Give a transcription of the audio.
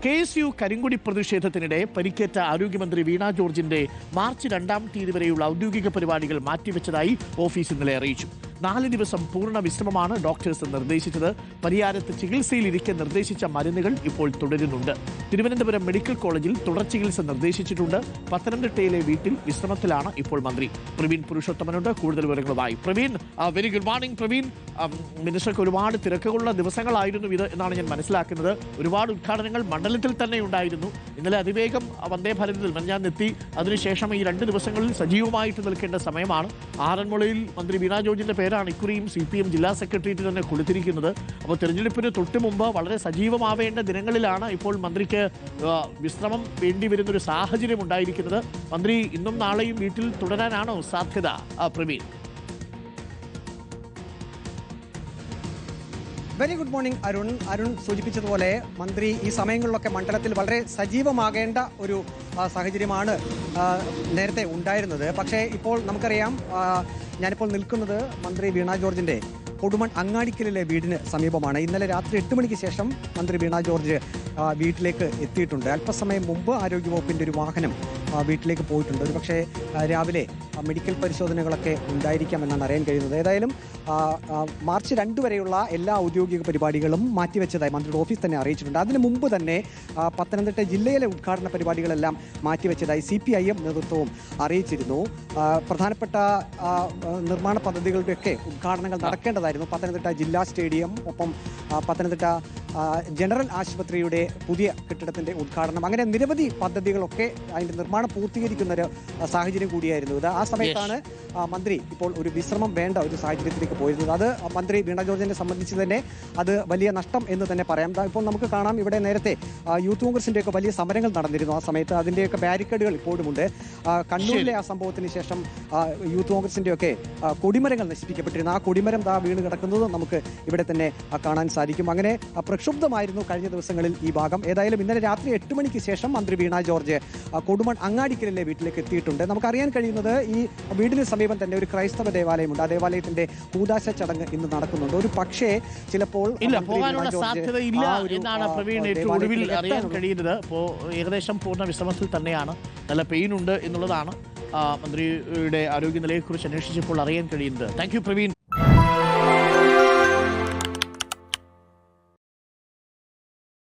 KSU കരിങ്കൊടി പ്രതിഷേധത്തിനിടെ പരിക്കേറ്റ ആരോഗ്യമന്ത്രി വീണ ജോർജിന്റെ മാർച്ച് 2-ാം തീയതി വരെയുള്ള ഔദ്യോഗിക പരിപാടികൾ മാറ്റിവെച്ചതായി ഓഫീസ് ഇന്നലെ അറിയിച്ചു. 4 ദിവസം പൂർണ്ണ വിശ്രമമാണ് ഡോക്ടേഴ്സ് നിർദ്ദേശിച്ചത്. പരിയാരത്ത് ചികിത്സയിലിരിക്കെ നിർദ്ദേശിച്ച മരുന്നുകൾ ഇപ്പോൾ തുടരുന്നുണ്ട്. തിരുവനന്തപുരം മെഡിക്കൽ കോളേജിൽ തുടർ ചികിത്സ നിർദ്ദേശിച്ചിട്ടുണ്ട്. പത്തനംതിട്ടയിലെ വീട്ടിൽ വിശ്രമത്തിലാണ് ഇപ്പോൾ മന്ത്രി. പ്രവീൺ പുരുഷോത്തമനുണ്ട് കൂടുതൽ വിവരങ്ങളുമായി. Praveen, very good morning. Praveen, മിനിസ്റ്റർക്ക് ഒരുപാട് തിരക്കുകളുള്ള ദിവസങ്ങളായിരുന്നു ഇത് എന്നാണ് ഞാൻ മനസ്സിലാക്കുന്നത്. ഒരുപാട് ഉദ്ഘാടനങ്ങൾ മണ്ഡലത്തിൽ തന്നെ ഉണ്ടായിരുന്നു. ഇന്നലെ അതിവേഗം വന്ദേ ഭാരതിൽ മഞ്ഞാന്നെത്തി. അതിനുശേഷം ഈ 2 ദിവസങ്ങളിൽ സജീവമായിട്ട് നിൽക്കേണ്ട സമയമാണ്. ആറന്മുളയിൽ മന്ത്രി വീണ ജോർജിന്റെ പേരാണ് ഇക്കുറിയും CPM ജില്ലാ സെക്രട്ടേറിയറ്റ് തന്നെ കൊടുത്തിരിക്കുന്നത്. അപ്പോൾ തെരഞ്ഞെടുപ്പിന് തൊട്ട് മുമ്പ് വളരെ സജീവമാവേണ്ട ദിനങ്ങളിലാണ് ഇപ്പോൾ മന്ത്രിക്ക് വിശ്രമം വേണ്ടിവരുന്നൊരു സാഹചര്യം ഉണ്ടായിരിക്കുന്നത്. മന്ത്രി ഇന്നും നാളെയും വീട്ടിൽ തുടരാനാണോ സാധ്യത, Praveen? Very good morning Arun സൂചിപ്പിച്ചതുപോലെ മന്ത്രി ഈ സമയങ്ങളിലൊക്കെ മണ്ഡലത്തിൽ വളരെ സജീവമാകേണ്ട ഒരു സാഹചര്യമാണ് നേരത്തെ ഉണ്ടായിരുന്നത്. പക്ഷേ ഇപ്പോൾ നമുക്കറിയാം, ഞാനിപ്പോൾ നിൽക്കുന്നത് മന്ത്രി വീണ ജോർജിൻ്റെ കൊടുമൺ അങ്ങാടിക്കലിലെ വീടിന് സമീപമാണ്. ഇന്നലെ രാത്രി 8 മണിക്ക് ശേഷം മന്ത്രി വീണ ജോർജ് വീട്ടിലേക്ക് എത്തിയിട്ടുണ്ട്. അല്പസമയം മുമ്പ് ആരോഗ്യവകുപ്പിൻ്റെ ഒരു വാഹനം വീട്ടിലേക്ക് പോയിട്ടുണ്ട്. ഒരു പക്ഷേ രാവിലെ മെഡിക്കൽ പരിശോധനകളൊക്കെ ഉണ്ടായിരിക്കാമെന്നാണ് അറിയാൻ കഴിയുന്നത്. ഏതായാലും മാർച്ച് 2 വരെയുള്ള എല്ലാ ഔദ്യോഗിക പരിപാടികളും മാറ്റിവെച്ചതായി മന്ത്രിയുടെ ഓഫീസ് തന്നെ അറിയിച്ചിട്ടുണ്ട്. അതിനു മുമ്പ് തന്നെ പത്തനംതിട്ട ജില്ലയിലെ ഉദ്ഘാടന പരിപാടികളെല്ലാം മാറ്റിവെച്ചതായി CPIM നേതൃത്വവും അറിയിച്ചിരുന്നു. പ്രധാനപ്പെട്ട നിർമ്മാണ പദ്ധതികളുടെയൊക്കെ ഉദ്ഘാടനങ്ങൾ നടക്കേണ്ടതായിരുന്നു. പത്തനംതിട്ട ജില്ലാ സ്റ്റേഡിയം, ഒപ്പം പത്തനംതിട്ട ജനറൽ ആശുപത്രിയുടെ പുതിയ കെട്ടിടത്തിൻ്റെ ഉദ്ഘാടനം, അങ്ങനെ നിരവധി പദ്ധതികളൊക്കെ അതിൻ്റെ നിർമ്മാണം പൂർത്തീകരിക്കുന്ന ഒരു സാഹചര്യം കൂടിയായിരുന്നു ഇത്. ആ സമയത്താണ് മന്ത്രി ഇപ്പോൾ ഒരു വിശ്രമം വേണ്ട ഒരു സാഹചര്യത്തിലേക്ക് പോയിരുന്നത്. അത് മന്ത്രി വീണ ജോർജിനെ സംബന്ധിച്ച് തന്നെ അത് വലിയ നഷ്ടം എന്ന് തന്നെ പറയാം. ഇപ്പോൾ നമുക്ക് കാണാം, ഇവിടെ നേരത്തെ യൂത്ത് കോൺഗ്രസിൻ്റെയൊക്കെ വലിയ സമരങ്ങൾ നടന്നിരുന്നു. ആ സമയത്ത് അതിൻ്റെയൊക്കെ ബാരിക്കേഡുകൾ ഇപ്പോഴുമുണ്ട്. കണ്ണൂരിലെ ആ സംഭവത്തിന് ശേഷം യൂത്ത് കോൺഗ്രസിൻ്റെയൊക്കെ കൊടിമരങ്ങൾ നശിപ്പിക്കപ്പെട്ടിരുന്നു. ആ കൊടിമരം വീണ് കിടക്കുന്നത് നമുക്ക് ഇവിടെ തന്നെ കാണാൻ സാധിക്കും. അങ്ങനെ പ്രക്ഷുബ്ധമായിരുന്നു കഴിഞ്ഞ ദിവസങ്ങളിൽ ഈ ഭാഗം. ഏതായാലും ഇന്നലെ രാത്രി 8 മണിക്ക് ശേഷം മന്ത്രി വീണ ജോർജ് കൊടുമൺ അങ്ങാടിക്കലിലെ വീട്ടിലേക്ക് എത്തിയിട്ടുണ്ട്. നമുക്കറിയാൻ കഴിയുന്നത് ഈ വീടിന് സമീപം തന്നെ ഒരു ക്രൈസ്തവ ദേവാലയമുണ്ട്. ആ ദേവാലയത്തിന്റെ കൂദാശ ചടങ്ങ് ഇന്ന് നടക്കുന്നുണ്ട്. ഒരു പക്ഷേ ചിലപ്പോൾ പോകാനുള്ള സാധ്യതയില്ല എന്നാണ് പ്രവീൺ ഏറ്റവും ഒടുവിൽ അറിയാൻ കഴിയുന്നത്. അപ്പോൾ ഏകദേശം പൂർണ്ണ വിശ്രമത്തിൽ തന്നെയാണ്. നല്ല പെയിൻ ഉണ്ട് എന്നുള്ളതാണ് മന്ത്രിയുടെ ആരോഗ്യനിലയെക്കുറിച്ച് അന്വേഷിച്ചപ്പോൾ അറിയാൻ കഴിയുന്നത്. Thank you Praveen.